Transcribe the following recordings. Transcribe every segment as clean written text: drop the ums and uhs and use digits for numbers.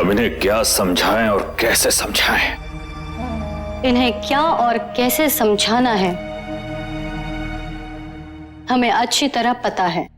हम इन्हें क्या समझाएं और कैसे समझाएं? इन्हें क्या और कैसे समझाना है हमें अच्छी तरह पता है।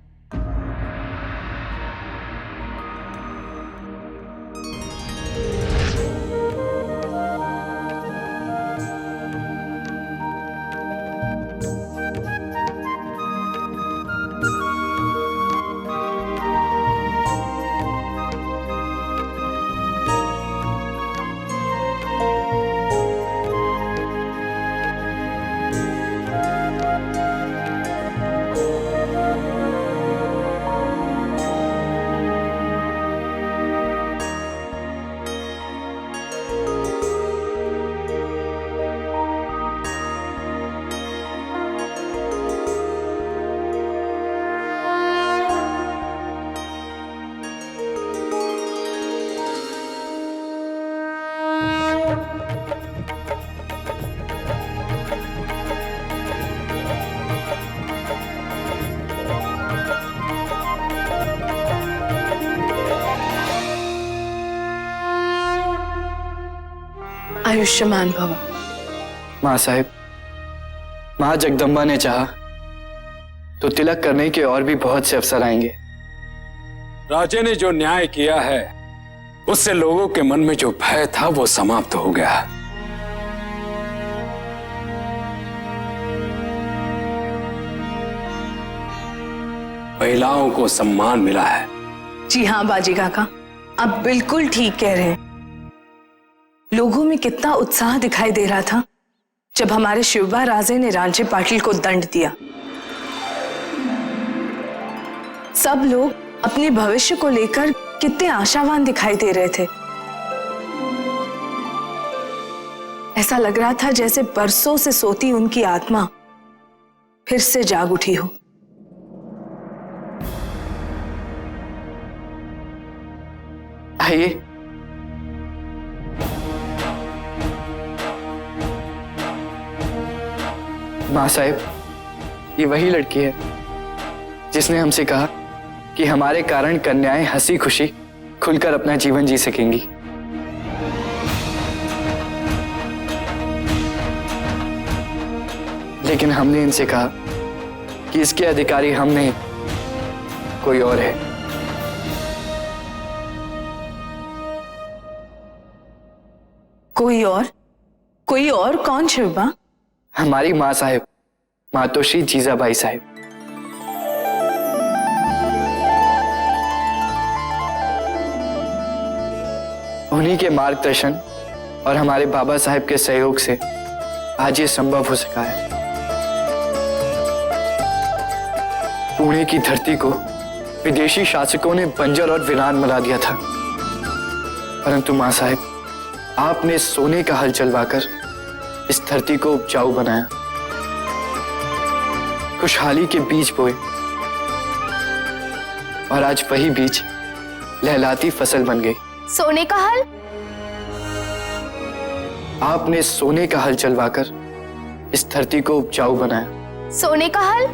आयुष्मान भव। माँ साहिब, माँ जगदम्बा ने चाहा तो तिलक करने के और भी बहुत से अवसर आएंगे। राजे ने जो न्याय किया है उससे लोगों के मन में जो भय था वो समाप्त हो गया। महिलाओं को सम्मान मिला है। जी हाँ बाजी काका, आप बिल्कुल ठीक कह रहे हैं। लोगों में कितना उत्साह दिखाई दे रहा था जब हमारे शिवबा राजे ने रांचे पाटिल को दंड दिया। सब लोग अपने भविष्य को लेकर कितने आशावान दिखाई दे रहे थे। ऐसा लग रहा था जैसे बरसों से सोती उनकी आत्मा फिर से जाग उठी हो। आइए। माँ साहिब, ये वही लड़की है जिसने हमसे कहा कि हमारे कारण कन्याएं हंसी खुशी खुलकर अपना जीवन जी सकेंगी। लेकिन हमने इनसे कहा कि इसके अधिकारी हम नहीं, कोई और है। कोई और? कोई और कौन शिवबा? हमारी माँ साहिब, मातोश्री जीजाबाई साहिब। उन्हीं के मार्गदर्शन और हमारे बाबा साहिब के सहयोग से आज ये संभव हो सका है। पुणे की धरती को विदेशी शासकों ने बंजर और वीरान बना दिया था, परंतु माँ साहिब, आपने सोने का हल चलवाकर इस धरती को उपजाऊ बनाया, खुशहाली के बीज बोए और आज वही बीज लहलाती फसल बन गई। सोने का हल? आपने सोने का हल चलवाकर इस धरती को उपजाऊ बनाया। सोने का हल?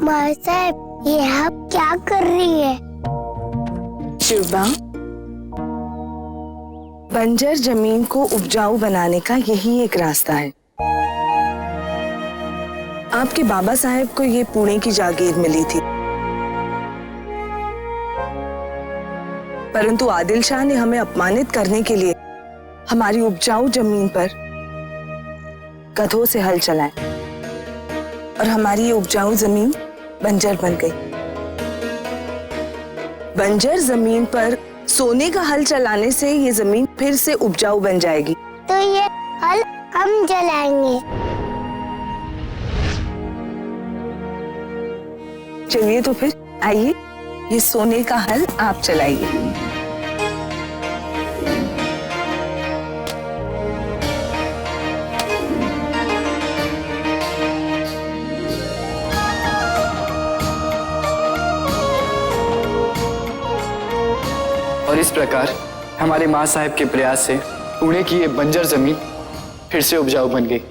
माँ साहब, ये आप क्या कर रही है? शिवबा, बंजर जमीन को उपजाऊ बनाने का यही एक रास्ता है। आपके बाबा साहब को ये पुणे की जागीर मिली थी, परंतु आदिल शाह ने हमें अपमानित करने के लिए हमारी उपजाऊ जमीन पर गधों से हल चलाए और हमारी ये उपजाऊ जमीन बंजर बन गई। बंजर जमीन पर सोने का हल चलाने से ये जमीन फिर से उपजाऊ बन जाएगी। तो ये हल हम चलाएंगे। चलिए तो फिर आइए, ये सोने का हल आप चलाइए। और इस प्रकार हमारे माँ साहब के प्रयास से पुणे की ये बंजर जमीन फिर से उपजाऊ बन गई।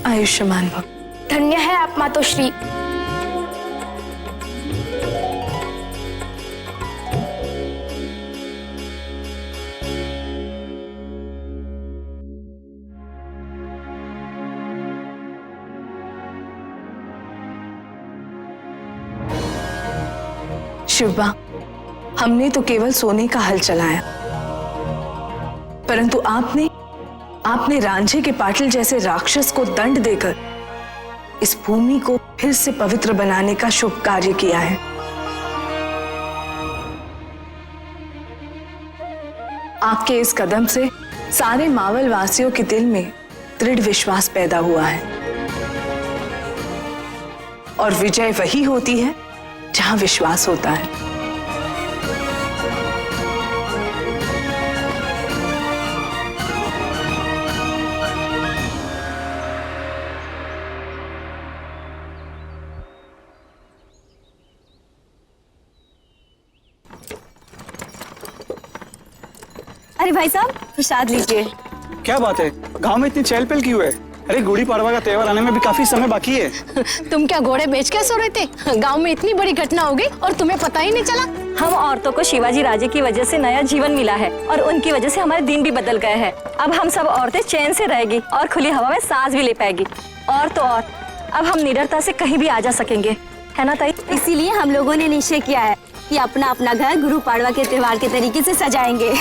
आयुष्मान भव। धन्य है आप मातोश्री। शिवबा, हमने तो केवल सोने का हल चलाया, परंतु आपने रांझे के पाटिल जैसे राक्षस को दंड देकर इस भूमि को फिर से पवित्र बनाने का शुभ कार्य किया है। आपके इस कदम से सारे मावल वासियों के दिल में दृढ़ विश्वास पैदा हुआ है, और विजय वही होती है जहां विश्वास होता है। अरे भाई साहब, प्रसाद लीजिए। क्या बात है, गांव में इतनी चहल पहल क्यों है? अरे गुड़ी पड़वा का त्योहार आने में भी काफी समय बाकी है। तुम क्या घोड़े बेच के सो रहे थे? गांव में इतनी बड़ी घटना हो गई और तुम्हें पता ही नहीं चला। हम औरतों को शिवाजी राजे की वजह से नया जीवन मिला है और उनकी वजह से हमारे दिन भी बदल गए हैं। अब हम सब औरतें चैन से रहेगी और खुली हवा में सांस भी ले पाएगी। और तो और अब हम निडरता से कहीं भी आ जा सकेंगे, है ना ताई? इसीलिए हम लोगों ने निश्चय किया है कि अपना अपना घर गुरु पाड़वा के त्योहार के तरीके से सजाएंगे।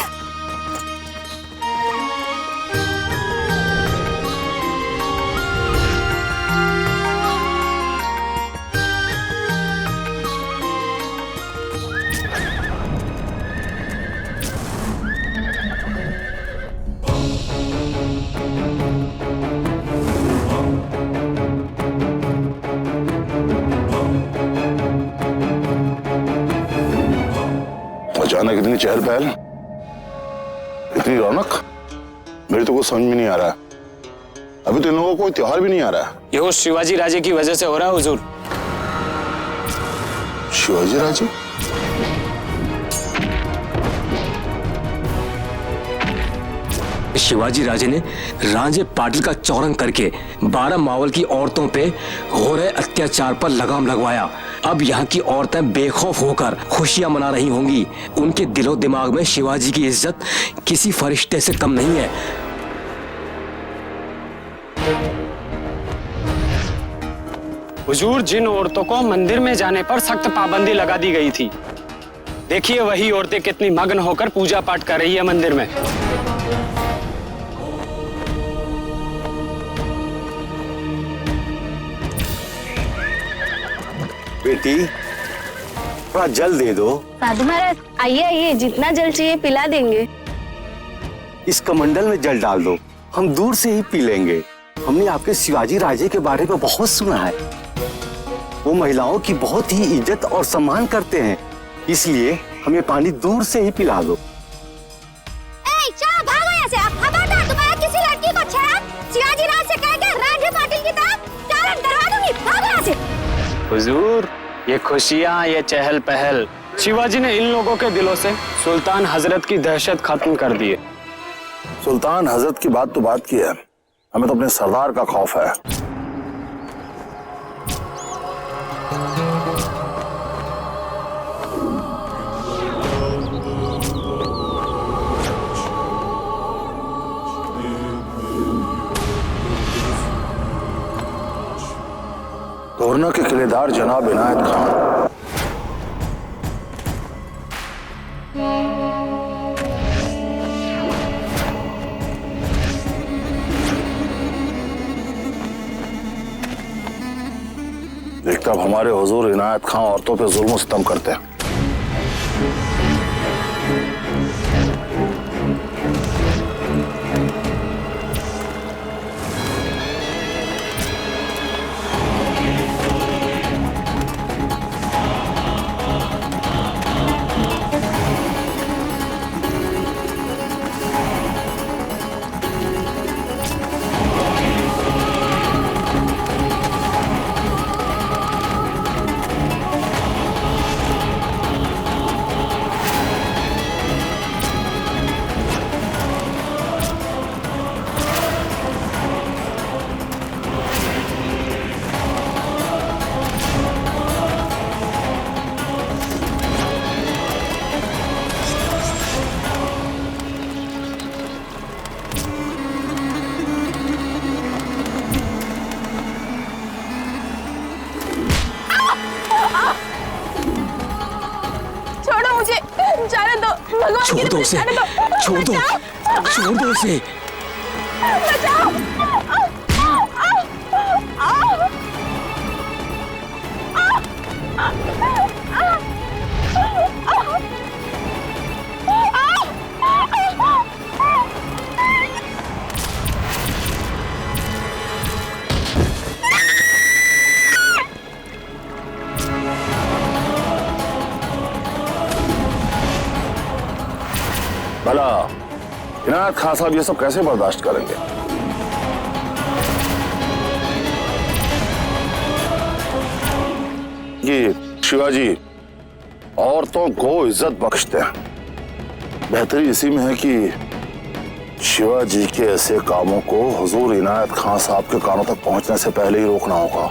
अचानक इतनी चहल पहल, इतनी रौनक, मेरे तो कुछ समझ में नहीं आ रहा। अभी तो इन लोगों को कोई त्योहार भी नहीं आ रहा। ये वो शिवाजी राजे की वजह से हो रहा है हुजूर। शिवाजी राजे? शिवाजी राजे ने रांझे पाटिल का चौरंग करके 12 मावल की औरतों पे हो रहे अत्याचार पर लगाम लगवाया। अब यहाँ की औरतें बेखौफ होकर खुशियां मना रही होंगी। उनके दिलो दिमाग में शिवाजी की इज्जत किसी फरिश्ते से कम नहीं है। हुजूर, जिन औरतों को मंदिर में जाने पर सख्त पाबंदी लगा दी गई थी, देखिए वही औरतें कितनी मग्न होकर पूजा पाठ कर रही है मंदिर में। बेटी, थोड़ा जल दे दो। साधु महाराज, आइए आइए, जितना जल चाहिए पिला देंगे। इस कमंडल में जल डाल दो, हम दूर से ही पी लेंगे। हमने आपके शिवाजी राजे के बारे में बहुत सुना है। वो महिलाओं की बहुत ही इज्जत और सम्मान करते हैं, इसलिए हमें पानी दूर से ही पिला दो। भागो यहाँ से, आप खबरदार, तुम्हारा किसी लड़की को छेड़ा शिवाजी राज से कह के रांझे पाटिल की तरह चारण करवा दूंगी। भागो यहाँ से। हुजूर, ये खुशियां, ये चहल पहल, शिवाजी ने इन लोगों के दिलों से सुल्तान हजरत की दहशत खत्म कर दी है। सुल्तान हजरत की बात तो बात की है, हमें तो अपने सरदार का खौफ है। तोरना के किलेदार जनाब इनायत खान देखता, अब हमारे हुजूर इनायत खान औरतों पे जुल्म सितम करते हैं। छोड़ दो उसे, छोड़ दो, छोड़ दो उसे। भला इनायत खान साहब ये सब कैसे बर्दाश्त करेंगे? ये शिवाजी औरतों को इज्जत बख्शते हैं। बेहतरी इसी में है कि शिवाजी के ऐसे कामों को हुजूर इनायत खान साहब के कानों तक पहुंचने से पहले ही रोकना होगा।